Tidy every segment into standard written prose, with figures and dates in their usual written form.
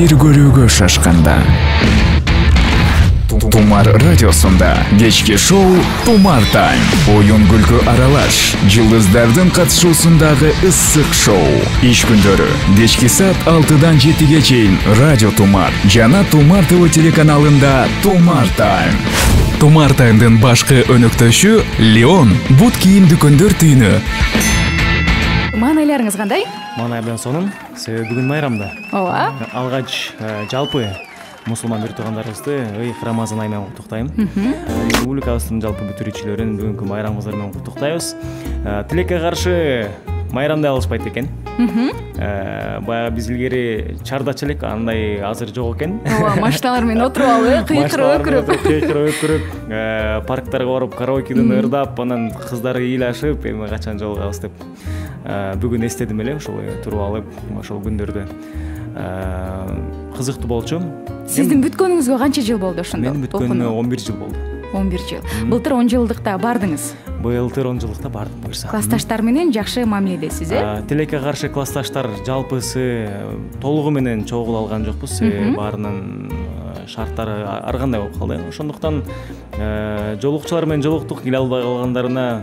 бир көрүүгө шашканда. Тумар радиосунда кечки шоу Тумар Тайм. Оюн күлкү аралаш, жылдыздардын катышуусундагы ысык шоу. Иш күндөрү кечки саат 6-дан 7-ге чейин Радио Тумар жана Тумар ТВ телеканалында Тумар Тайм. Тумар Таймдын башкы өнөктөшү Леон бут кийим дүкөндөр түйүнү. Маанайларыңыз кандай? Маанай абдан сонун. Себеби бүгүн майрамда. Ооба. Алгач жалпы мусулман бир туугандарыбызды Рамазан айы менен куттуктайм. Республикабыздын жалпы бүтүрүүчүлөрүн бүгүнкү майрамыңыздар менен куттуктайбыз. Тилекке каршы майрамдай алышпайт экен. Баягы биз илгери чардачы элек, андай азыр жок экен. Ооба, машиналар менен отуруп алып, кыйкырып өкүрүп, парктарга барып караокеден ырдап, анан кыздар ыйлашып, эми качан жолугабыз деп. Бүгүн эстедим эле, ошол туруп алып, ошол күндөрдө кызыктуу болчу. Сиздин бүткөнүңүзгө канча жыл болду ошондо? Мен бүткөнүмө 11 жыл болду. 11 жыл. Былтыр 10 жылдыкта бардыңыз. Былтыр 10 жылдыкта бардым буюрса. Классташтар менен жакшы мамиледесиз, Тилекке каршы классташтар жалпысы толугу менен чогул алган жокпуз. Баарынын шарттары ар кандай болуп калды. Ошондуктан жолукчулар менен жолуктук, келе албай калгандарына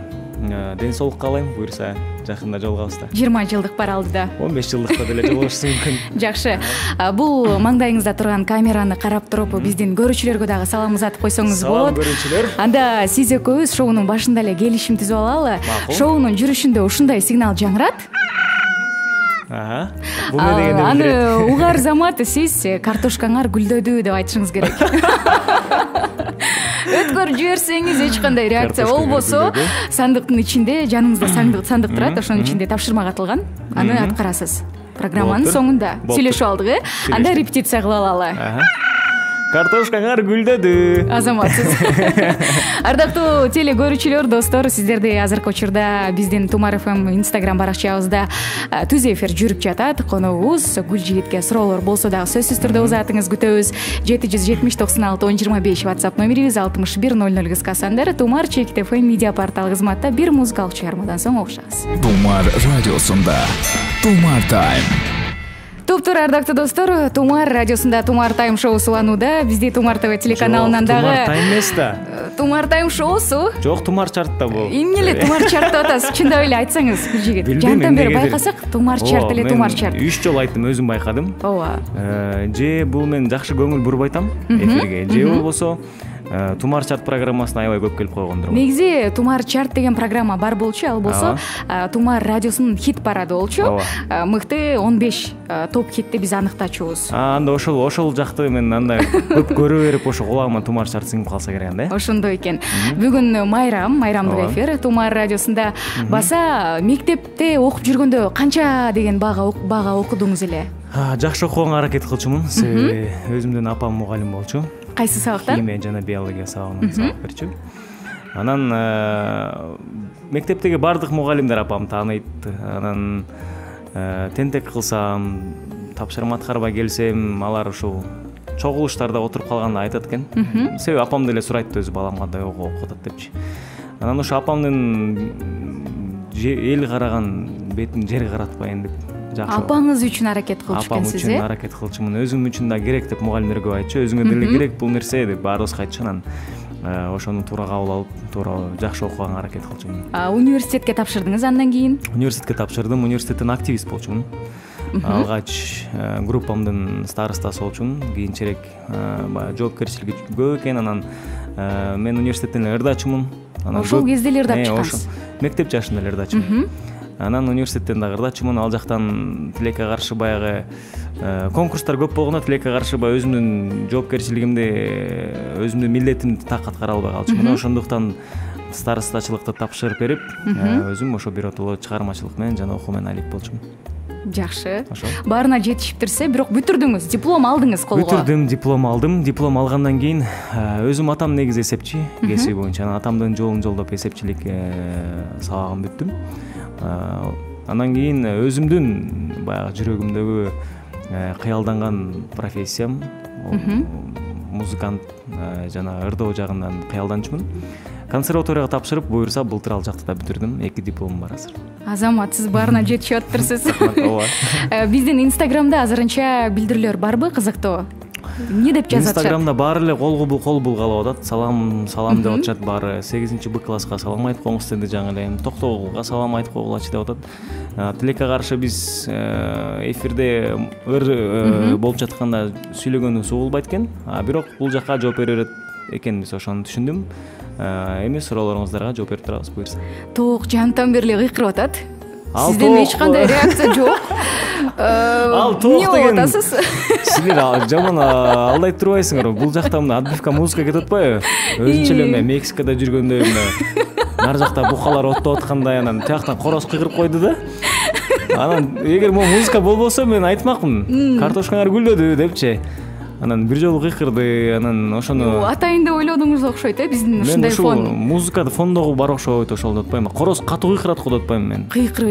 ден соолук каалайм, буюрса жакында жолугабыз да. 20 жылдык бар алдыда. 15 жылдыкта деле жолугушсу мүмкүн. Жакшы. Бул маңдайыңызда турган камераны карап туруп, биздин көрүүчүлөргө дагы салам узатып койсоңуз болот. Салам көрүүчүлөр. Анда сиз экөөбүз шоунун башында эле келишим түзүп алалы. Шоунун жүрүшүндө ушундай сигнал жаңырат. Бул эмне дегенди аны угар замат сиз картошкаңар гүлдөдү деп айтышыңыз керек. Өткөрүп жиберсеңиз эч кандай реакция болбосо, сандыктын ичинде, жаныңызда сандык турат, ошонун ичинде тапшырма катылган. Аны аткарасыз. Программанын соңунда сүйлөшүп алдык, анда репетиция кылып алалы. Картошкаңар гүлдөдү. Азаматсыз. Ардактуу теле көрүүчүлөр, достор, сиздерди азыркы учурда биздин Тумар ФМ Instagram баракчабызда түз эфир жүрүп жатат. Коногубуз Гүл жигитке суроолор болсо дагы сөзсүз түрдө узатыңыз, күтөбүз. 770-96-1025 WhatsApp номерибиз, 6100 кыскасандар. Тумар Чекит ФМ медиа портал кызматта бир музыкалык чыгармадан соң угушабыз. Тумар радиосунда Тумар Тайм. Топтор, ардактуу достор, Тумар радиосунда Тумар Тайм шоусу уланууда. Бизди Тумар ТВ телеканалынан дагы Тумар Тайм эмес да. Тумар Тайм шоусу. Жок, Тумар чартта бул. Эмне эле Тумар чартта атасыз? Чындап эле айтсаңыз, Гүл жигит. Жантан бери байкасак, Тумар чарт эле Тумар чарт. 3 жолу айттым, өзүм байкадым. Ооба. Же бул мен жакшы көңүл бурбай атам эфирге, же болбосо Тумар чарт программасына аябай көп келип койгондур. Негизи Тумар чарт деген программа бар болчу, ал болсо Тумар радиосунун хит парады болчу. Мыкты 15 топ хитти биз аныктачубуз. Анда ошол жакты мен анда көп көрө берип, ошо кулагыма Тумар чарт сиңип калса керек анда. Ошондой экен. Бүгүн майрамдык эфир Тумар радиосунда. Баса мектепте окуп жүргөндө канча деген бага окудуңуз эле? Жакшы окуганга аракет кылчумун. Себеби өзүмдүн апам мугалим болчу. Кайсы сабактан? Химия жана биология сабагынан сабак берчү. Анан мектептеги бардык мугалимдер апамды тааныйт. Анан тентек кылсам, тапшырма аткарбай келсем, алар ушул чогулуштарда отуруп калганда айтат экен. Себеби апам деле сурайт, өзү балам кандай окуп атат депчи. Анан ошо апамдын эл караган бетин жер каратпайын деп апаңыз үчүн аракет кылчу экенсиз, апам үчүн аракет кылчумун. Өзүм үчүн да керек деп мугалимдер көп айтчу. Өзүңө деле керек бул нерсе деп баарыбызга айтчу. Анан ошону туура кабыл алып, туура жакшы окуганга аракет кылчумун. Университетке тапшырдыңыз андан кийин? Университетке тапшырдым. Университеттен активист болчумун. Алгач группамдын старостасы болчумун. Кийинчерээк баягы жоопкерчилиги көп экен. Анан мен университеттен ырдачумун. Ошол кезде эле ырдап чыккансыз? Мектеп жашында эле ырдачумун. Анан университеттен дагы ырдачумун. Ал жактан тилекке каршы баягы конкурстар көп болгондо тилекке каршы баягы өзүмдүн жоопкерчилигимди, өзүмдүн милдетимди так аткара албай калчумун. Ошондуктан старостачылыкты тапшырып берип, өзүм ошо биротоло чыгармачылык менен жана окуу менен алек болчумун. Жакшы. Баарына жетишиптирсе, бирок бүтүрдүңүз, диплом алдыңыз колго. Бүтүрдүм, диплом алдым. Диплом алгандан кийин өзүм атам негизи эсепчи, кесиби боюнча. Атамдын жолун жолдоп эсепчилик сабагын бүттүм. Андан кийин өзүмдүн баягы жүрөгүмдөгү кыялданган профессиям музыкант жана ырдоо жагынан кыялданчумун. консерваторияга тапшырып, буюрса былтыр ал жакта да бүтүрдүм. 2 дипломум бар азыр. Азамат, сиз баарына жетишип атыптырсыз. Ооба. Биздин Инстаграмда азырынча билдирүүлөр барбы, кызыктуу? Эмне деп жазат? Инстаграмда баары эле кол булгалап атат. Салам деп атышат баары. 8-Б класска салам айтып коңуз деди жаңы эле. Токтогулга салам айтып койгулачы деп атат. Тилекке каршы биз эфирде болуп жатканда сүйлөгөнү сугулбайт экен. Бирок бул жакка жооп бере берет экенбиз, ошону түшүндүм. Эми суроолоруңуздарга жооп берип турабыз, буюрса. Тоок жантан бери эле кыйкырып атат. Сизден эч кандай реакция жок. Ал тоок деген. Силер жаман алдайт турбайсыңар. Бул жакта мына отбивка музыка кетип атпайбы? Өзүнчө эле Мексикада жүргөндөй нар жакта букалар оттоп аткандай, анан тияктан короз кыйкырып койду да. Анан эгер могу музыка болбосо мен айтмакмын. Картошкаңар гүлдөдү депчи. Анан бир жолу кыйкырды, анан ошону атайын деп ойлодуңуз окшойт, биздин ушундай фон. Музыкада фондогу бар окшойт, ошол деп атпаймынбы? Короз катуу кыйкырат го деп атпаймынбы мен? Кыйкырып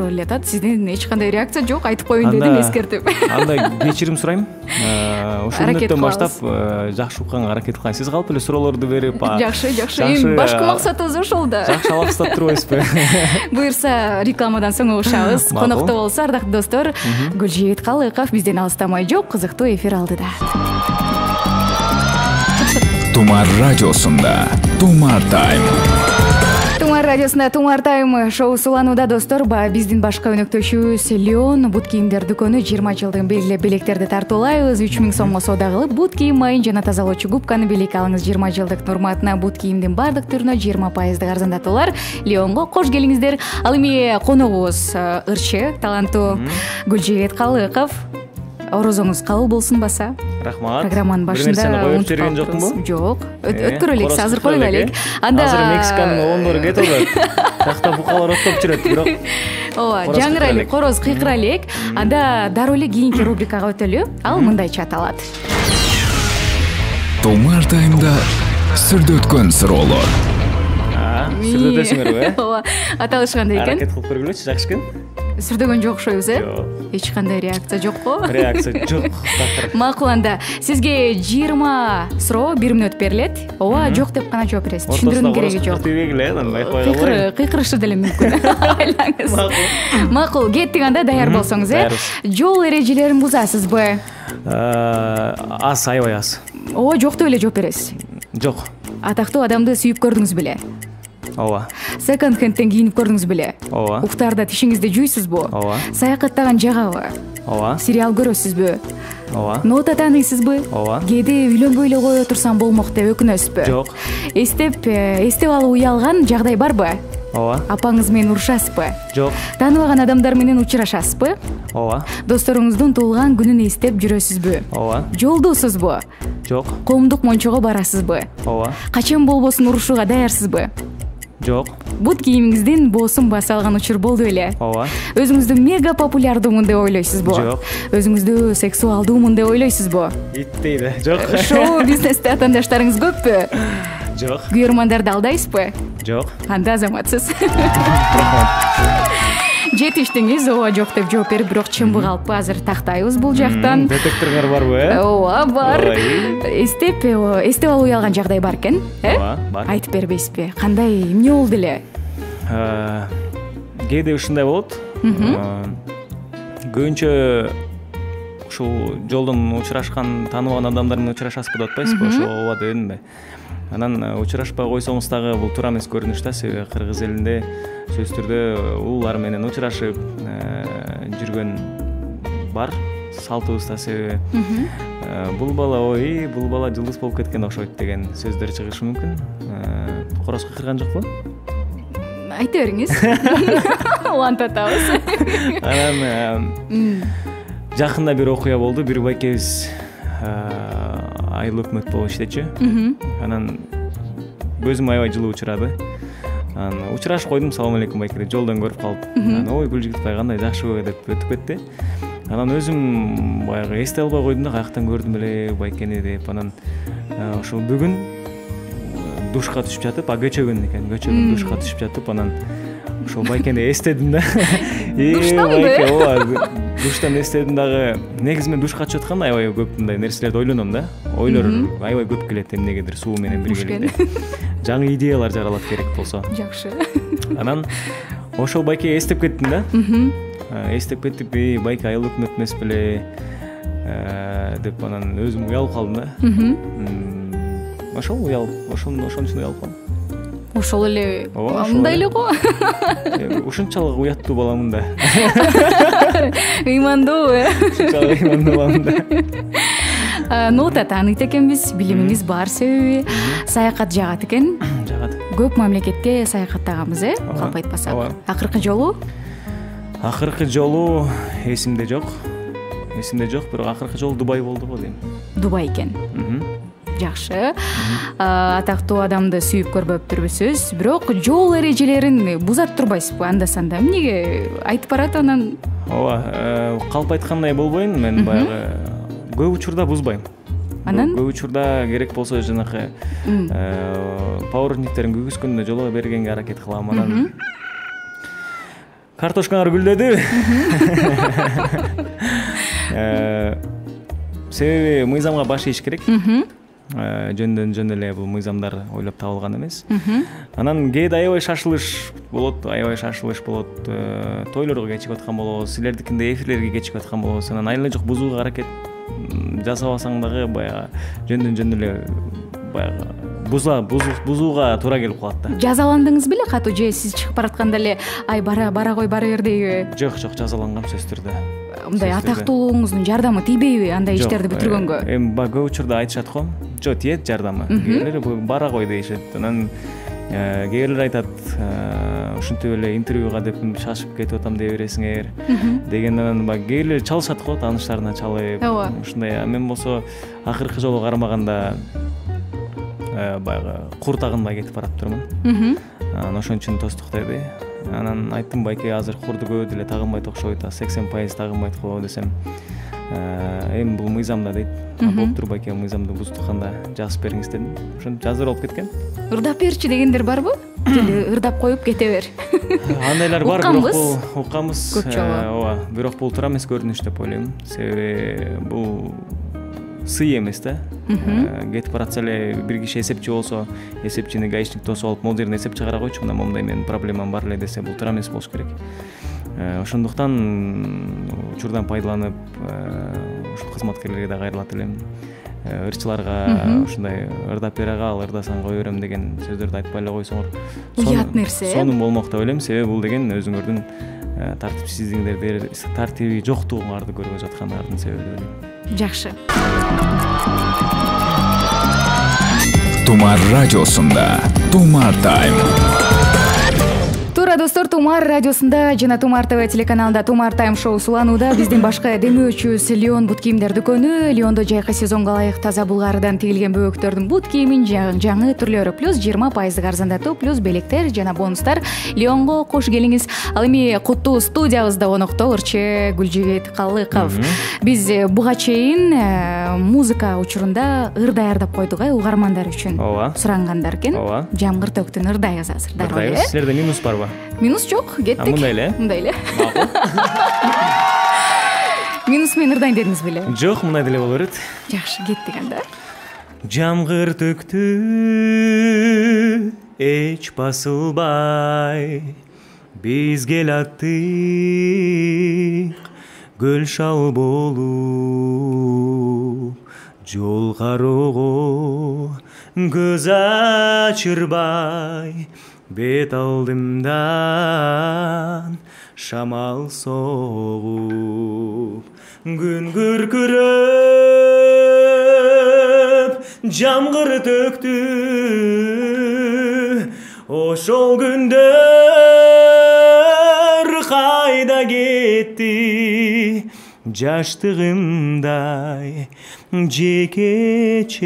эле атат. Сизден эч кандай реакция жок, айтып коеюн дедим, эскертип. Анда кечирим сурайм. Ушул мүнөттөн баштап жакшы укканга аракет кылайын. Сиз калп эле суроолорду берип, жакшы. Эми башкы максатыбыз ошол да. Жакшы алаксытап турбайсызбы? Буюрса, рекламадан соң угушабыз. Конокто болсо, ардактуу достор, Гүлжийит Калыков бизден алыстамай жок, кызыктуу эфир алдыда. Тумар радиосунда Тумар Тайм. Тумар радиосунда Тумар Тайм шоу суланууда достор. Биздин башка өнөктөшүбүз Леон бут кийимдер дүкөнү 20 жылдын белгилеп белектерди тартуулайбыз. 3000 сомго соода кылып, бут кийим майын жана тазалоочу губканы белек алыңыз. 20 жылдык урматына бут кийимдин бардык түрүнө 20% арзандатуулар. Леонго кош келиңиздер. Ал эми коногубуз ырчы, таланттуу Гүлжийит Калыков. Орозоңуз кабыл болсун баса. Рахмат. Программанын башында коюп берген жокмунбу? Жок. Өткөрө элек, азыр коюп элек. Азыр Мексиканын оондору кетип атат. Такта букалар оттоп жүрөт, бирок. Ооба, жаңырайлык, короз кыйкыра элек. Анда дароо эле кийинки рубрикага өтөлү. Ал мындайча аталат. Тумар Таймда сүрдө өткөн суроолор. Сүрдөтөсүңөрбү? Ооба, аталышкандай экен. Аракет кылып көргүлөчү, жакшы экен. Сүрдөгөн жок окшойбуз, Жок. Эч кандай реакция жокпу? Реакция жок. Макул, анда сизге 20 суроо 1 мүнөт берилет. Ооба, жок деп гана жооп бересиз. Түшүндүрүүнүн кереги жок. Кыйкырышы деле мүмкүн. Айлаңыз. Макул, кеттик анда, даяр болсоңуз, Жол эрежелерин бузасызбы? Аз, аябай аз. Ооба, жок деп эле жооп бересиз. Жок. Атактуу адамды сүйүп көрдүңүз беле? Ооба. Секонд-хендтен кийинип көрдүңүз беле? Ооба. Уктарда тишиңизди жуйсузбу? Ооба. Саякаттаган жагабы? Ооба. Сериал көрөсүзбү? Ооба. Нота тааныйсызбы? Ооба. Кээде үйлөнбөй эле кое турсам болмок деп өкүнөсүзбү? Жок. Эстеп алып уялган жагдай барбы? Ооба. Апаңыз менен урушасызбы? Жок. Тааныбаган адамдар менен учурашасызбы? Ооба. Досторуңуздун туулган күнүн эстеп жүрөсүзбү? Ооба. Жолдосузбу? Жок. Коомдук мончого барасызбы? Ооба. Качан болбосун урушууга даярсызбы? Жок. Бут кийимиңиздин боосун баса алган учур болду беле? Ооба. Өзүңүздү мега популярдуумун деп ойлойсузбу? Жок. Өзүңүздү сексуалдуумун деп ойлойсузбу? Иттейди. Жок. Шоу бизнесте атаандаштарыңыз көппү? Жок. Күйөрмандарды алдайсызбы? Жок. Анда азаматсыз. Жетиштиңиз, ооба жок деп жооп берип, бирок чынбы калппы, азыр тактайбыз бул жактан. Детекторуңар барбы, Ооба, бар. Эстеп алып уялган жагдай бар экен, Ооба, бар. Айтып бербейсизби? Кандай, эмне болду эле? Кээде ушундай болот. Көбүнчө ушул жолдон учурашкан, тааныбаган адамдар менен учурашасызбы деп атпайсызбы? Ошо ооба дедим да. Анан учурашпай койсоңуз дагы бул туура эмес көрүнүш да, себеби кыргыз элинде сөзсүз түрдө улуулар менен учурашып жүргөн бар салтыбыз да, себеби бул бала жылдыз болуп кеткен окшойт деген сөздөр чыгышы мүмкүн. Короз кыйкырган жокпу? Айта бериңиз. Улантатабыз. Анан жакында бир окуя болду. Бир байкебиз айыл өкмөт болуп иштечү. Анан көзүм аябай жылуу учурады. Анан учурашып койдум, салам алейкум байке деп, жолдон көрүп калып. Анан ой Гүлжигит бай кандай жакшыбы деп өтүп кетти. Анан өзүм баягы эстей албай койдум да, каяктан көрдүм эле байкени деп. Анан ошол бүгүн душка түшүп жатып, көчөгөн экен, душка түшүп жатып, анан ошол байкени эстедим да. Душтанбы? Ооба, душтан эстедим дагы. Негизи мен душка чыгып атканда аябай көп мындай нерселерди ойлоном да. Ойлор аябай көп келет, эмнегедир суу менен бирге. жаңы идеялар жаралат керек болсо. Жакшы. Анан ошол байке эстеп кеттим да. Эстеп кеттип, байке айыл өкмөт эмес беле деп анан өзүм уялып калдым да. Ошол уялып, ошонун үчүн уялып калдым. Ошол эле мындай эле го. Ушунчалык уяттуу баламын да. Ыймандуу. Ушунчалык ыймандуу баламын да. Нота тааныйт экенбиз, билимиңиз бар себеби саякат жагат экен. Жагат. Көп мамлекетке саякаттаганбыз, калп айтпасак. Акыркы жолу? Акыркы жолу эсимде жок. Бирок акыркы жолу Дубай болду го дейм. Дубай экен. Жакшы. Атактуу адамды сүйүп көрбөптүрбүсүз, бирок жол эрежелерин бузат турбайсызбы анда-санда? Эмнеге айтып барат анан? Ооба, калп айткандай болбойм, мен баягы көп учурда бузбайм. Анан көп учурда керек болсо жанакы поворотниктерин күйгүзгөндө жолго бергенге аракет кылам. Анан картошкаңар гүлдөдү. Себеби мыйзамга баш ийиш керек. Жөн эле бул мыйзамдар ойлоп табылган эмес. Анан кээде аябай шашылыш болот. Тойлорго кечигип аткан болобуз, силердикинде эфирлерге кечигип аткан болобуз. Анан айла жок бузууга аракет жасабасаң дагы баягы жөндөн эле баягы бузууга туура келип калат да. Жазаландыңыз беле катуу же сиз чыгып баратканда эле ай бара кой бара бер дейби? Жок, жазалангам сөзсүз түрдө. Мындай атактуулугуңуздун жардамы тийбейби андай иштерди бүтүргөнгө? Эми көп учурда айтышат го. Жок, тиет жардамы. Кээрлер бара кой дейишет. Анан кээрлер айтат, ушинтип эле интервьюга деп шашып кетип атам дей бересиңер деген. Анан кээрлер чалышат го, тааныштарына чалып. Ушундай. Мен болсо акыркы жолу кармаганда баягы кур тагынбай кетип барат турмун. Анан ошон үчүн тостуктады. Анан айттым, байке азыр курду көп деле тагынбайт окшойт, 80% тагынбайт го десем. Эми бул мыйзамда дейт. Болуптур байке, мыйзамды бузутканда жазып бериңиз дедим. Ошентип жазып болуп кеткен. Ырдап берчи дегендер барбы? Же ырдап коюп кете бер. Андайлар бар, бирок бул укканбыз. Ооба, бирок бул туура эмес көрүнүш деп ойлойм. Себеби бул сый эмес да. Кетип баратса эле бир киши эсепчи болсо, эсепчини гаишник тосуп алып, могул жерден эсеп чыгара койчу, мындай менин проблемам бар эле десе, бул туура эмес болуш керек. Ошондуктан учурдан пайдаланып, ушул кызматкерлерге да кайрылат элем. Ырчыларга ушундай ырдап бере кал, ырдасаң кое берем деген сөздөрдү айтпай эле койсоңор. Уят нерсе. Сонун болмок деп ойлойм, себеби бул деген өзүңөрдүн тартипсиздигиңерди, тартиби жоктугуңарды көргөзүп аткандардын себеби деп ойлойм. Жакшы. Тумар радиосунда Тумар Тайм. Туура достор, Тумар радиосунда жана Тумар ТВ телеканалында Тумар Тайм шоу суланууда. Биздин башкы демөөчүбүз Леон бут кийимдер дүкөнү. Леондо жайкы сезонго ылайык таза булгарыдан тигилген бөбөктөрдүн бут кийимин жаңы түрлөрү плюс 20% арзандатуу плюс белектер жана бонустар. Леонго кош келиңиз. Ал эми куттуу студиябызда конокто Ырчы Гүлжигит Калыков. Биз буга чейин музыка учурунда ыр даярдап койдук, угармандар үчүн. Сурангандар экен. Жамгыр төктүн ырдайбыз азыр. Дарбы? Силерде минус барбы? Минус жок, кеттик. Мындай эле? Мындай эле. Минус менен ырдайын дедиңиз беле? Жок, мындай деле боло берет. Жакшы, кеттик анда. Жамгыр төктү, эч басылбай, биз келаттык, көл шал болуп, жол кароого көз ачырбай. Бет алдымдан шамал согуп, күн күркүрөп, жамгыр төктү, ошол күндөр кайда кетти? Жаштыгымдай жекечеги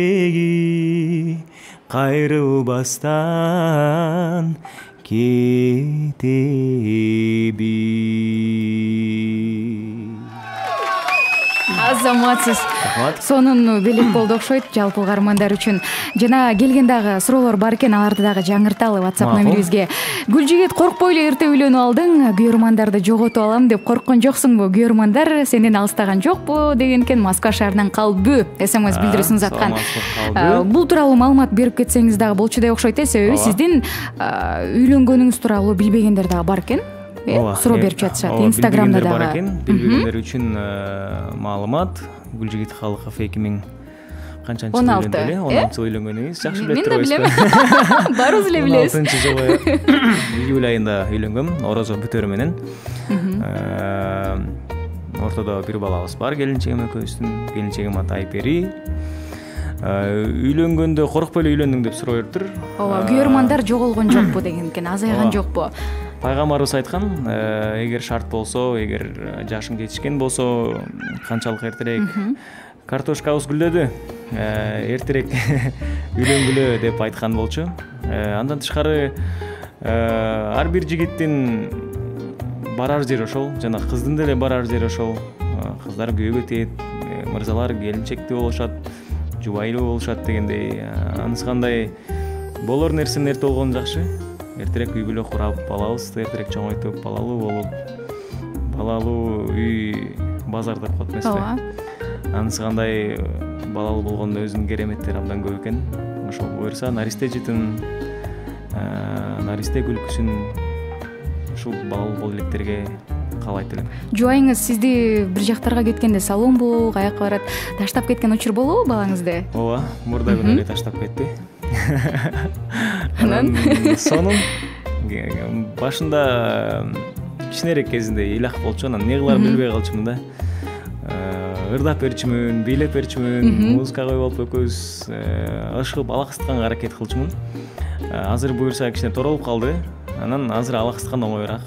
кайрылбастан кетеби. Азаматсыз. Сонун белек болду окшойт жалпы угармандар үчүн. Жана келген дагы суроолор бар экен, аларды дагы жаңырталы WhatsApp номерибизге. Гүлжигит, коркпой эле эрте үйлөнүп алдың, күйөрмандарды жоготуп алам деп корккон жоксуңбу? Күйөрмандар сенден алыстаган жокпу деген экен. Москва шаарынан Калбү СМС билдирүүсүн заткан. Бул тууралуу маалымат берип кетсеңиз дагы болчу деп окшойт. Себеби сиздин үйлөнгөнүңүз тууралуу билбегендер дагы бар экен. Суроо берип жатышат Инстаграмда дагы. Бар экен. Билбегендер үчүн маалымат. Гүлжигит Халыков 2000 канчанчы жыл үйлөндү эле? 16 жыл үйлөнгөнүңүз жакшы билет турбайсызбы? Мен да билем. Барыбыз эле билебиз. 16-жылы июль айында үйлөнгөм, орозо бүтөрү менен. Ортодо бир балабыз бар, келинчегим экөөбүздүн. Келинчегим аты Айпери. Үйлөнгөндө коркпой эле үйлөндүң деп суроо бериптир. Ооба, күйөрмандар жоголгон жокпу деген экен, азайган жокпу? Пайгамбарыбыз айткан, эгер шарт болсо, эгер жашың жетишкен болсо, канчалык эртерээк картошкабыз гүлдөдү, эртерээк үйлөнгүлө деп айткан болчу. Андан тышкары ар бир жигиттин барар жери ошол, жана кыздын деле барар жери ошол. Кыздар күйөөгө тиет, мырзалар келинчекти болушат, жубайлуу болушат дегендей. Анысы кандай болор нерсенин эрте болгону жакшы. Эртерээк үй бүлө курап, балабызды эртерээк чоңойтуп, балалуу болуп, балалуу үй базар деп коет эмеспи? Анысы кандай балалуу болгондо өзүнүн кереметтери абдан көп экен. Ошол буюрса наристе жытын, наристе күлкүсүн ушул балалуу боло электерге каалайт элем. Жубайыңыз сизди бир жактарга кеткенде салонбу, каяка барат, таштап кеткен учур болобу балаңызды? Ооба, мурда күнү эле таштап кетти. Анан сонун башында кичинерээк кезинде ыйлак болчу, анан эмне кыларын билбей калчумун да. Ырдап берчүмүн, бийлеп берчүмүн, музыка коюп алып экөөбүз ышкып алаксытканга аракет кылчумун. Азыр буюрса кичине торолуп калды. Анан азыр алаксыткан оңоюраак.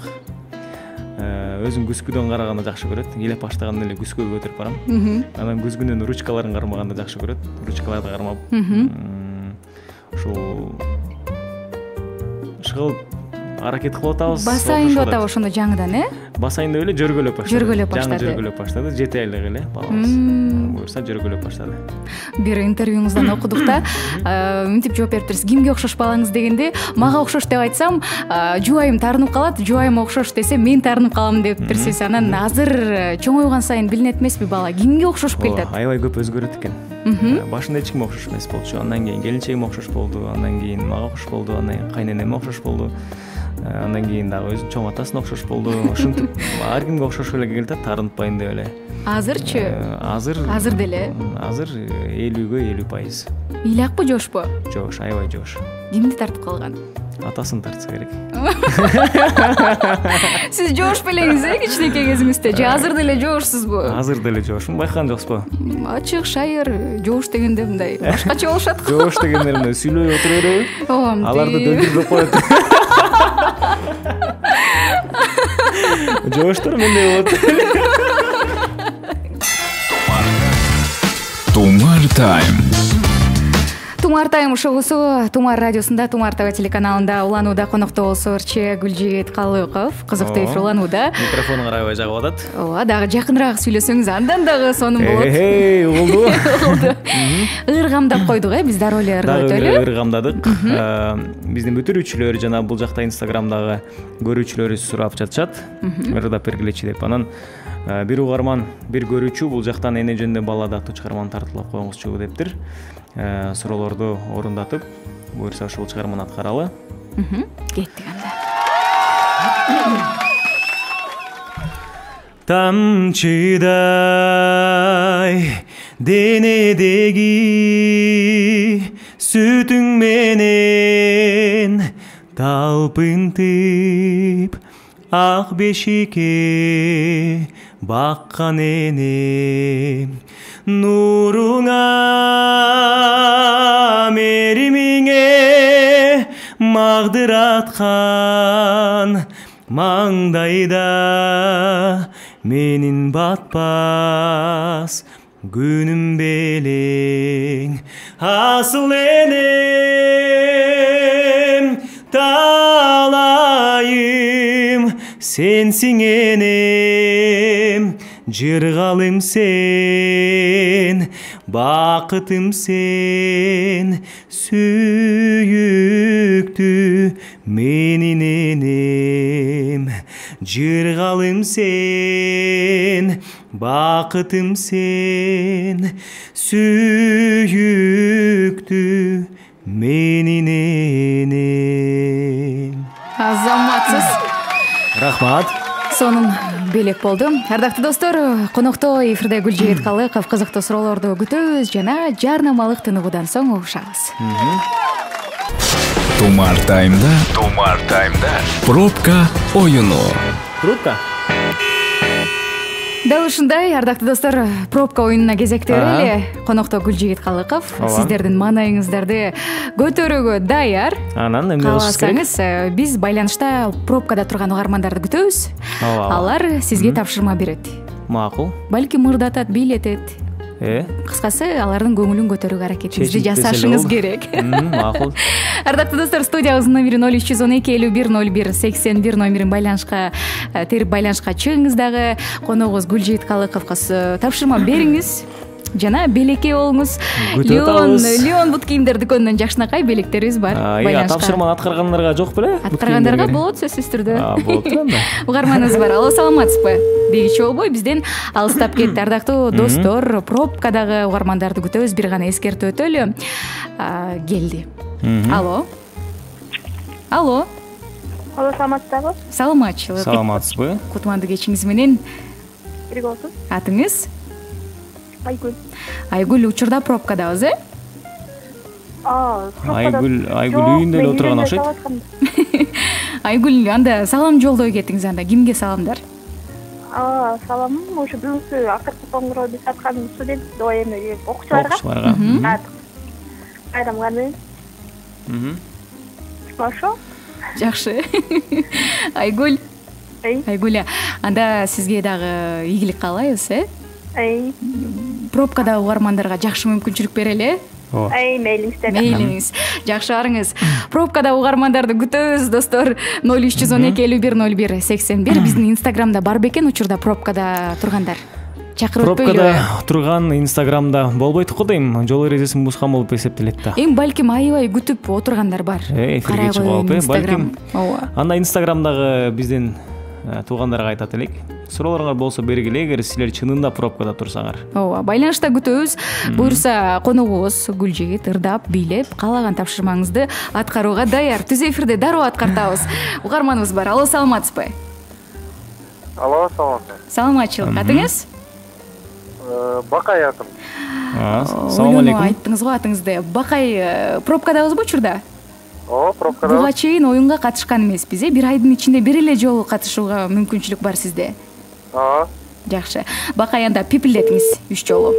Өзүм күзгүдөн караганды жакшы көрөт. Илеп баштаганда эле күзгүгө көтөрүп барам. Анан күзгүнүн ручкаларын кармаганды жакшы көрөт. Ручкаларды кармап ушул ышкылып аракет кылып атабыз. Басайын деп атабы ошондо жаңыдан, Басайында эле жөргөлөп баштады. Жаңы жөргөлөп баштады. 7 айлык эле балабыз. Буюрса жөргөлөп баштады. Бир интервьюңуздан окудук да, мынтип жооп бериптирсиз. Кимге окшош балаңыз дегенде, мага окшош деп айтсам, жубайым таарынып калат, жубайым окшош десе, мен таарынып калам дептирсиз. Анан азыр чоңойгон сайын билинет эмеспи бала, кимге окшошуп келатат? Аябай көп өзгөрөт экен. Башында эч кимге окшош эмес болчу. Андан кийин келинчегиме окшош болду, андан кийин мага окшош болду, андан кийин кайненеме окшош болду. Андан кийин дагы өзүнүн чоң атасына окшош болду. Ушинтип ар кимге окшош эле келатат, таарынтпайын деп эле. Азырчы? Азыр деле? Азыр 50-ге 50%. Ыйлакпы, жошпу? Жош, аябай жош. Кимди тартып калган? Атасын тартса керек. Сиз жоош белеңиз, кичинекей кезиңизде? Же азыр деле жоошсузбу? Азыр деле жоошмун, байкаган жоксузбу? Ачык, шайыр, жоош дегенде мындай башкача болушат. Жоош дегенде мындай сүйлөй отура береби? Ооба. Аларды дөлдүрүп коет. Жооштор мындай болот. Тумар Тайм. Тумар Тайм шоусу Тумар радиосунда, Тумар ТВ телеканалында уланууда. Конокто болсо Гүлжигит Калыков кызыктуу эфир уланууда. Микрофону карабай жагып атат. Ооба, дагы жакыныраак сүйлөсөңүз андан дагы сонун болот. Болду. Ыргамдап койдук, биз дагы эле ыргамдап ыргамдадык. Биздин бүтүрүүчүлөр жана бул жакта Инстаграмдагы көрүүчүлөрүбүз сурап жатышат. Ырдап бергилечи деп. Анан бир угарман, бир көрүүчү бул жактан эне жөнүндө баллада аттуу чыгарманы тартуулап коюңузчу дептир. Суроолорду орундатып, буюрса ушул чыгарманы аткаралы. Кеттик анда. Тамчыдай денедеги сүтүң менен талпынтып ак бешикке баккан энем, нуруңа меримиңе магдыраткан маңдайда менин батпас күнүм белең. Асыл энем талайым сенсиң энем, жыргалым сен, бакытым сен, сүйүктүү менин энем. Жыргалым сен, бакытым сен, сүйүктүү менин энем. Азаматсыз. Рахмат. Сонун белек болду. Ардактуу достор, конокто эфирде Гүлжигит Калыков кызыктуу суроолорду күтөбүз жана жарнамалык тыныгуудан соң угушабыз. Тумар таймда пробка оюну. Пробка. Дал ушундай, ардактуу достор, пробка оюнуна кезекте берели. Конокто Гүлжигит Калыков сиздердин маанайыңыздарды көтөрүүгө даяр. Анан эмне кылышыбыз керек? Кааласаңыз, биз байланышта пробкада турган угармандарды күтөбүз. Алар сизге тапшырма берет. Макул. Балким ырдатат, бийлетет. Кыскасы, алардын көңүлүн көтөрүүгө аракетиңизди жасашыңыз керек. Макул. Ардактуу достор, студиябыздын номери 0312 01 01 81 номерин байланышка терип байланышка чыгыңыз дагы. Коногубуз Гүлжигит Калыковго тапшырма бериңиз. Жана белекке болуңуз. Леон бут кийимдер дүкөнүнөн жакшынакай белектерибиз бар. Байланышка. Тапшырманы аткаргандарга жок беле? Аткаргандарга болот, сөзсүз түрдө. Болот анда. Угарманыбыз бар. Алло, саламатсызбы? Дегичи болбой, бизден алыстап кетти. Ардактуу достор, пробкадагы угармандарды күтөбүз. Бир гана эскертүү өтөлү. Келди. Алло. Алло, саламатсызбы? Саламатчылык. Саламатсызбы? Кутмандуу кечиңиз менен. Бирге болсун. Атыңыз? Айгүл. Айгүл, учурда пробкадабыз, Айгүл үйүндө эле отурган окшойт. Айгүл, анда салам жолдой кетиңиз анда. Кимге саламдар? Саламым ошо бүгүнкү акыркы коңгуроо биз аткан студент доемге окуучуларга. Айрамганы. Ошо. Жакшы. Айгүл. Айгүл, анда сизге дагы ийгилик каалайбыз, Пробкада угармандарга жакшы мүмкүнчүлүк берели, мейлиңиз. Жакшы барыңыз. Пробкада угармандарды күтөбүз, достор. 0312 51 01 81 биздин инстаграмда бар бекен учурда пробкада тургандар. Чакырып өтпөйлү. Пробкада турган инстаграмда болбойт го дейм. Жол эрежесин бузган болуп эсептелет да. Балким аябай күтүп отургандар бар. Эфирге чыгып алып, балким. Анда инстаграмдагы биздин туугандарга айтат элек. Суроолоруңар болсо бергиле, эгер силер чынында пробкада турсаңар. Байланышта күтөбүз. Буюрса, коногубуз Гүлжигит ырдап, бийлеп, каалаган тапшырмаңызды аткарууга даяр. Түз эфирде дароо аткартабыз. Угарманыбыз бар. Алло, саламатсызбы? Алло, саламатсызбы? Саламатчылык. Атыңыз? Бакай атым. Салам алейкум. Айттыңыз го атыңызды. Бакай, пробкадабызбы учурда? Пробкада. Буга чейин оюнга катышкан эмеспиз, бир айдын ичинде бир эле жолу катышууга мүмкүнчүлүк бар сизде. Жакшы. Бакай, анда пипилдетиңиз 3 жолу.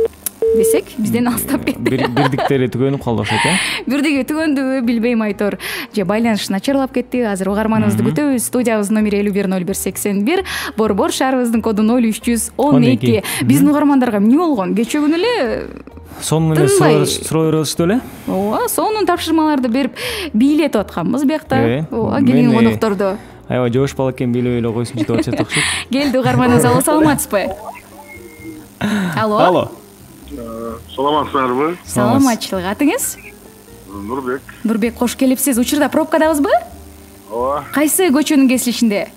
Десек, бизден алыстап кетти. Бирдиктери түгөнүп калды окшойт, Бирдиги түгөндүбү, билбейм айтор. Же байланыш начарлап кетти. Азыр угарманыбызды күтөбүз. Студиябыздын номери 51 01 81, Борбор шаарыбыздын коду 0312. Биздин угармандарга эмне болгон? Кечээ күнү эле сонун эле суроо беришти эле. Сонун тапшырмаларды берип бийлетип атканбыз биякта. Келген конокторду. Аябай жошпал экен, бийлеп эле койсунчу деп атышат окшойт. Келди угарманыбыз. Алло, саламатсызбы? Алло. Саламатсыздарбы? Саламатчылык. Атыңыз? Нурбек. Нурбек, кош келипсиз. Учурда пробкадабызбы? Ооба. Кайсы көчөнүн кесилишинде?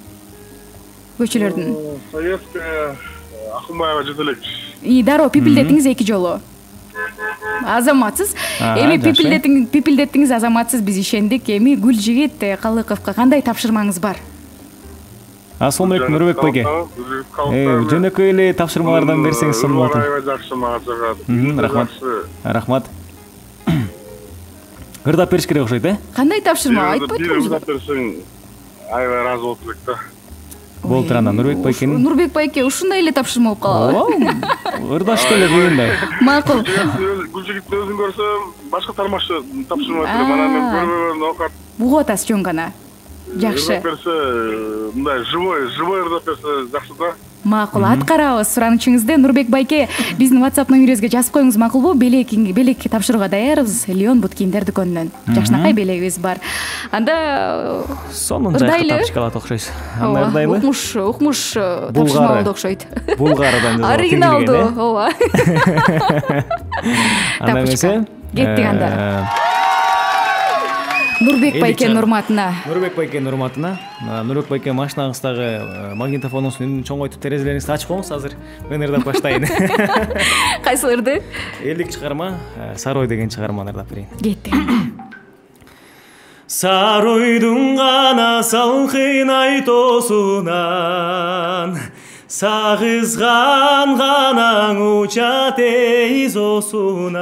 Көчөлөрдүн. Советская, Акунбаева жете элек. Дароо пипилдетиңиз 2 жолу. Азаматсыз. Эми пипилдеттиңиз, азаматсыз, биз ишендик. Эми Гүлжигит Калыковго кандай тапшырмаңыз бар? Assalomu alaykum Nurbek aka. Жөнөкөй эле тапшырмалардан берсеңиз сонун болот. Жакшы, мага жагат. Рахмат. Ырдап бериш керек окшойт, Кандай тапшырма? Айтпайт ырдап берсең аябай ыраазы болуп элек да. Болду анда Нурбек байкенин. Нурбек байке ушундай эле тапшырма болуп калабы. Ырдашты эле күйүндөй. Макул. Гүлжигиттин өзүн көрсөм, башка тармакчы тапшырма берем, анан мен көрбөгөн окат. Бугуп атасыз жөн гана. Жакшы. Ырдап берсе, мындай живой ырдап берсе жакшы да. Макул, аткарабыз суранычыңызды. Нурбек байке, биздин WhatsApp номерибизге жазып коюңуз макулбу? Белек тапшырууга даярбыз. Леон бут кийимдер дүкөнүнөн. Жакшынакай белегибиз бар. Анда сонун жайкы тапчык алат окшойсуз. Анда ырдайлы. Укмуш тапшырмалуу окшойт. Булгардан оригиналдуу, ооба. Анда эмесе кеттик анда. Нурбек байкенин урматына. Нурбек байке машинаңыздагы магнитофонуңуздун үнүн чоңойтуп терезелериңизди ачып коюңуз азыр. Мен ырдап баштайын. Кайсылырды? Элдик чыгарма, Сары ой деген чыгарманы ырдап берейин. Кеттик. Сары ойдун гана салкын айтосунан сагызган ганаң учат эйзосунан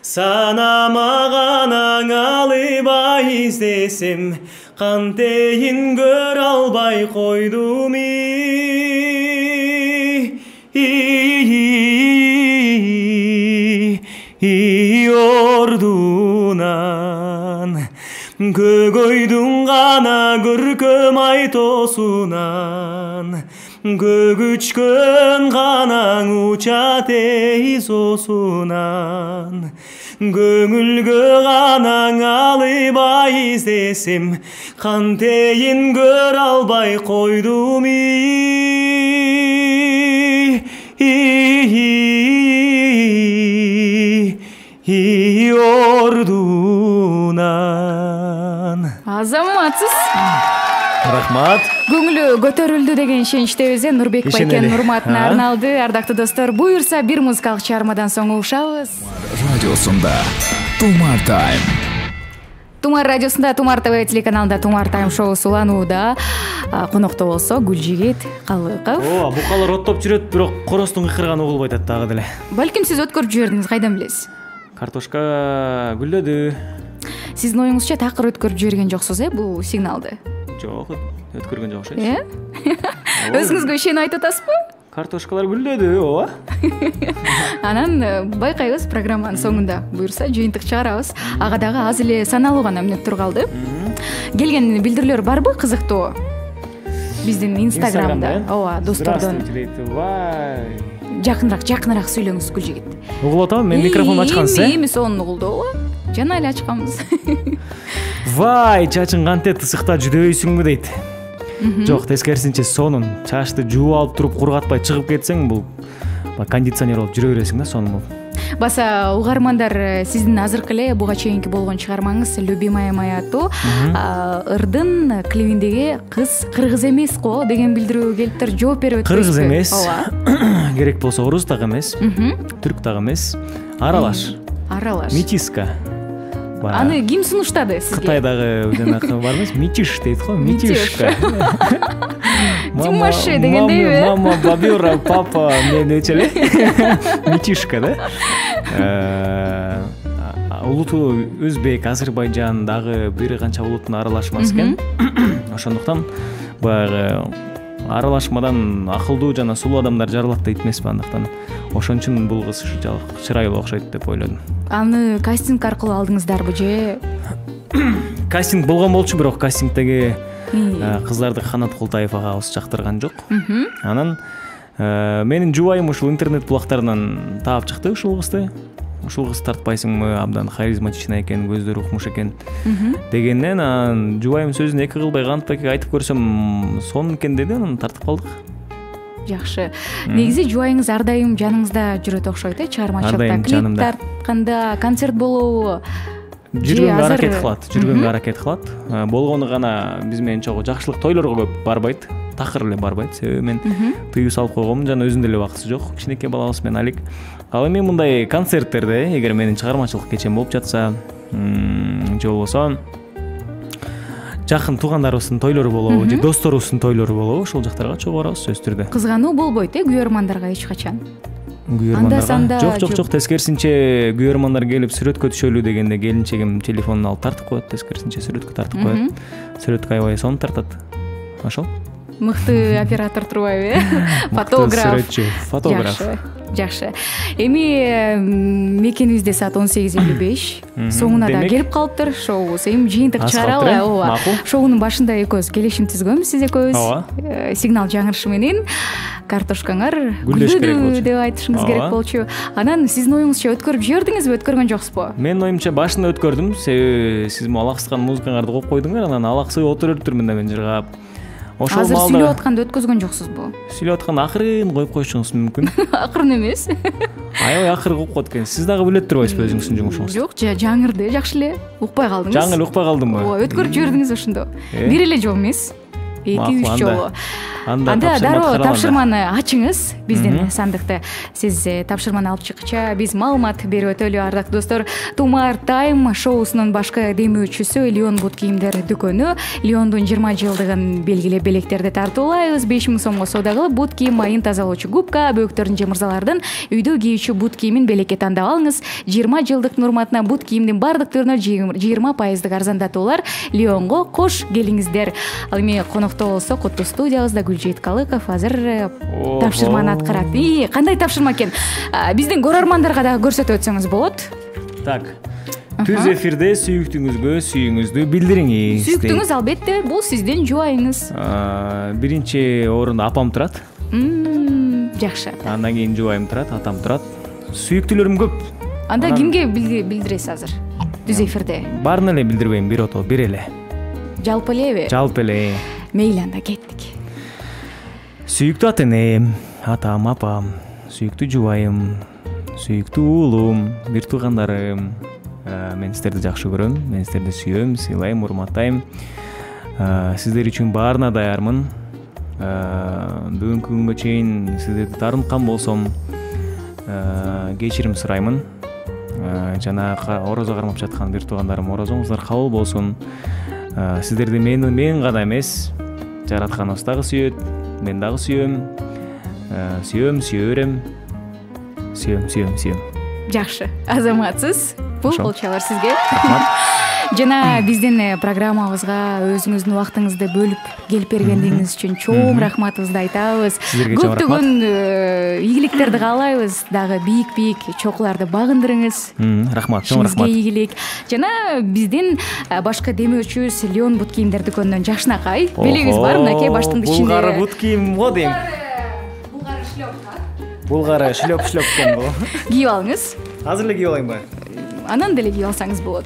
санама ганаң алыбай издесем кантейин көр албай койдум ордунан көгөйдүн гана көркөм айтосунан көгүчкөн ганаң учат эйзосунан көңүлгө ганаң алыбай издесем кантейин көр албай койдум ордунан. Азаматсыз. Рахмат. Көңүлү көтөрүлдү деген ишеничтебиз. Нурбек байкенин урматына арналды. Ардактуу достор, буюрса бир музыкалык чыгармадан соң угушабыз. Радиосунда Тумар Тайм. Тумар радиосунда Тумар ТВ телеканалында Тумар Тайм шоусу уланууда. Конокто болсо Гүлжигит Калыков. Букалар оттоп жүрөт, бирок коростун кыйкырганы угулбайт атты ага деле. Балким сиз өткөрүп жибердиңиз, кайдан билесиз? Картошка гүлдөдү. Сиздин оюңузча такыр өткөрүп жиберген жоксуз, бул сигналды? Жок, өткөргөн жок окшойт. Өзүңүзгө ишенип айтып атасызбы? Картошкалар гүлдөдү, ооба. Анан байкайбыз программанын соңунда. Буюрса жыйынтык чыгарабыз. Ага дагы аз эле саналуу гана мүнөттөр калды. Келген билдирүүлөр барбы кызыктуу? Биздин Инстаграмда, ооба, достордон. Жакыныраак сүйлөңүз Гүлжигит. Угулуп атам, мен микрофон ачкансыз, Эми сонун угулду, ооба. Жана эле ачканбыз. Вай, чачың кантет ысыкта жүдөйсүңбү дейт. Жок, тескерисинче сонун. Чачты жууп алып туруп кургатпай чыгып кетсең, бул кондиционер болуп жүрө бересиң да, сонун болуп. Баса угармандар, сиздин азыркы эле буга чейинки болгон чыгармаңыз «Любимая моя» аттуу ырдын клибиндеги кыз кыргыз эмес го деген билдирүү келиптир. Жооп берип өтпөйсүзбү? Кыргыз эмес. Керек болсо орус дагы эмес, түрк дагы эмес. Аралаш. Метиска. Аны ким сунуштады сизге? Кытайдагы жанакы бар эмес, митиш дейт го, митишка. Тимаше дегендейби? Мама, бабюра, папа, мен өчөлө. Митишка да. Улуту Өзбек, Азербайжан дагы бир канча улуттун аралашмасы экен. Ошондуктан баягы аралашмадан акылдуу жана сулуу адамдар жаралат дейт эмеспи, андыктан ошон үчүн бул кыз чырайлуу окшойт деп ойлодум. Аны кастинг аркылуу алдыңыздарбы же? Кастинг болгон болчу, бирок кастингдеги кыздарды Канат Култаев агабыз жактырган жок. Анан менин жубайым ушул интернет булактарынан таап чыкты ушул кызды. Ушул кыз тартпайсыңбы, абдан харизматичный экен, көздөрү укмуш экен дегенден анан жубайым сөзүн эки кылбай Канат байке айтып көрсөм сонун экен деди, анан тартып калдык. Жакшы. Негизи жубайыңыз ар дайым жаныңызда жүрөт окшойт, чыгармачылыкта, клип тартканда, концерт болобу? Жүргөнгө аракет кылат. Болгону гана биз менен чогуу жакшылык тойлорго көп барбайт. Такыр эле барбайт. Себеби мен тыюу салып койгом, жана өзүндө эле убактысы жок. Кичинекей балабыз менен Алик. Ал эми мындай концерттерде, эгер менин чыгармачылык кечем болуп жатса, же болбосо жакын туугандарыбыздын тойлору болобу, же досторубуздун тойлору болобу, ошол жактарга чогуу барабыз сөзсүз түрдө. Кызгануу болбойт, күйөрмандарга эч качан. Жок, тескерисинче күйөрмандар келип сүрөткө түшөлү дегенде келинчегим телефонун алып тартып коет, тескерисинче сүрөткө тартып коет. Сүрөткө аябай сонун тартат. Ошол. мыкты оператор турбайбы? Фотограф. Сүрөтчү, фотограф. Жакшы. Эми мекенибизде саат 18:55. Соңуна да келип калыптыр шоубуз. Эми жыйынтык чыгаралы. Ооба. Шоунун башында экөөбүз келишим түзгөнбүз сиз экөөбүз. Ооба. Сигнал жаңырышы менен картошкаңар гүлдөдү деп айтышыңыз керек болчу. Анан сиздин оюңузча өткөрүп жибердиңизби, өткөргөн жоксузбу? Менин оюмча башында өткөрдүм. Себеби сиз алаксыган музыкаңарды коюп койдуңар, анан алаксып отуруп жүрмүн да мен жыргап. Азыр сүйлөп атканда өткөзгөн жоксузбу? Сүйлөп атканда акырын коюп коюшуңуз мүмкүн. Акырын эмес. Аябай акыры коюп коет экен. Сиз дагы билет турбайсызбы өзүңүздүн жумушуңузду? Жок, жаңырды, жакшы эле. Укпай калдыңыз. Жаңы эле укпай калдымбы? Ооба, өткөрүп жибердиңиз ошондо. Бир эле жолу эмес. 2-3 жолу. Анда дароо тапшырманы ачыңыз биздин сандыкты. Сиз тапшырманы алып чыккыча биз маалымат берип өтөлү. Ардактуу достор, Тумар Тайм шоусунун башкы демөөчүсү Леон бут кийимдер дүкөнү Леондун 20 жылдыгын белгилеп белектерди тартуулайбыз. 5000 сомго соода кылып, бут кийим майын тазалоочу губка, бөөктөрдүн же мырзалардын үйдө кийүүчү бут кийимин белекке тандап алыңыз. 20 жылдыктын урматына бут кийимдин бардык түрүнө 20% арзандатуулар Леонго кош келиңиздер. Ал эми конокто болсо Куттуу студиябызда Гүлжейит Калыков азыр тапшырманы аткарат. Кандай тапшырма экен? Биздин көрөрмандарга дагы көрсөтүп өтсөңүз болот. Так. Түз эфирде сүйүктүүңүзгө сүйүүңүздү билдириңиз. Сүйүктүүңүз албетте бул сиздин жубайыңыз. Биринчи орунда апам турат. Жакшы. Андан кийин жубайым турат, атам турат. Сүйүктүүлөрүм көп. Анда кимге билдиресиз азыр? Түз эфирде. Баарын эле билдирбейм, бир ото, бир эле. Жалпы элеби? Жалпы эле. Мейли, анда кеттик. Сүйүктүү ата энем, атам, апам, сүйүктүү жубайым, сүйүктүү уулум, бир туугандарым. Мен сиздерди жакшы көрөм, мен сиздерди сүйөм, сыйлайм, урматтайм. Сиздер үчүн баарына даярмын. Бүгүнкү күнгө чейин сиздерди таарынткан болсом, кечирим сураймын. Жана орозо кармап жаткан бир туугандарым, орозоңуздар кабыл болсун. Сиздерди мен гана эмес, жаратканыбыз дагы сүйөт, мен дагы сүйөм. Сүйөм, сүйө берем. Сүйөм. Жакшы, азаматсыз. Бул болчу сизге. Жана биздин программабызга өзүңүздүн убактыңызды бөлүп келип бергендигиңиз үчүн чоң рахматыбызды айтабыз. Көптөгөн ийгиликтерди каалайбыз, дагы бийик чокуларды багындырыңыз. Рахмат, чоң рахмат. Сизге ийгилик. Жана биздин башкы демөөчүбүз Леон бут кийимдер дүкөнүнөн жакшынакай. Белегиңиз бар, мынакей баштын ичинде. Булгары бут кийим го дейм. Булгары шлёпка. Булгары шлёп экен бул. Кийип алыңыз. Азыр эле кийип алайынбы? Анан деле кийип алсаңыз болот.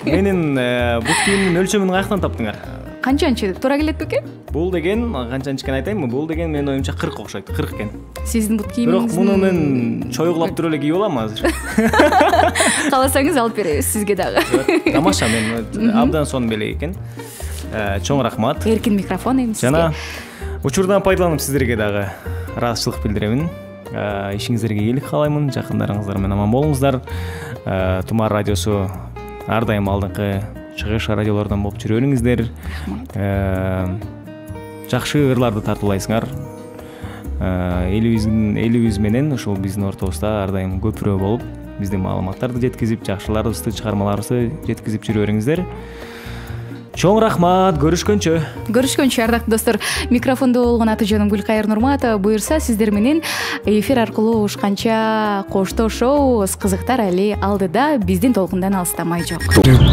Менин бут кийимдин өлчөмүн каяктан таптыңар? Канчанчы туура келет бекен? Бул деген канчанчы экен айтайынбы? Бул деген менин оюмча 40 окшойт, 40 экен. Сиздин бут кийимиңиз. Бирок муну мен чойгулап туруп эле кийип алам азыр. Кааласаңыз алып беребиз сизге дагы. Тамаша, мен абдан сонун белек экен. Чоң рахмат. Эркин микрофон эми сизге. Жана учурдан пайдаланып сиздерге дагы ыраазычылык билдиремин. Ишиңиздерге ийгилик каалаймын, жакындарыңыздар менен аман болуңуздар. Тумар радиосу ар дайым алдыңкы чыгыш радиолордон болуп жүрө бериңиздер. Жакшы ырларды тартуулайсыңар. Элибиз менен ушул биздин ортобузда ар дайым көпүрө болуп, биздин маалыматтарды жеткизип, жакшыларыбызды, чыгармаларыбызды жеткизип жүрө бериңиздер. Чоң рахмат, көрүшкөнчө. Ардактуу достор, микрофондо болгон аты жөнүм Гүлкайыр Нурматова. Буюрса сиздер менен эфир аркылуу ушканча коштошобуз. Кызыктар али алдыда, биздин толкундан алыстамай жок.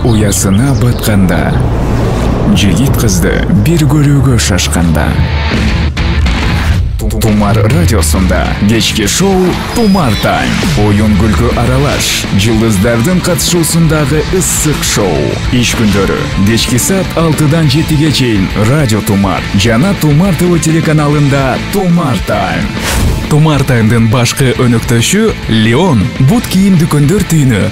Уясына батканда, жигит кызды бир көрүүгө шашканда. Тумар радиосунда кечки шоу Тумар Тайм. Оюн күлкү аралаш, жылдыздардын катышуусундагы ысык шоу. Иш күндөрү кечки саат 6-дан 7-ге чейин Радио Тумар жана Тумар ТВ телеканалында Тумар Тайм. Тумар Таймдын башкы өнөктөшү Леон бут кийим дүкөндөр түйүнү.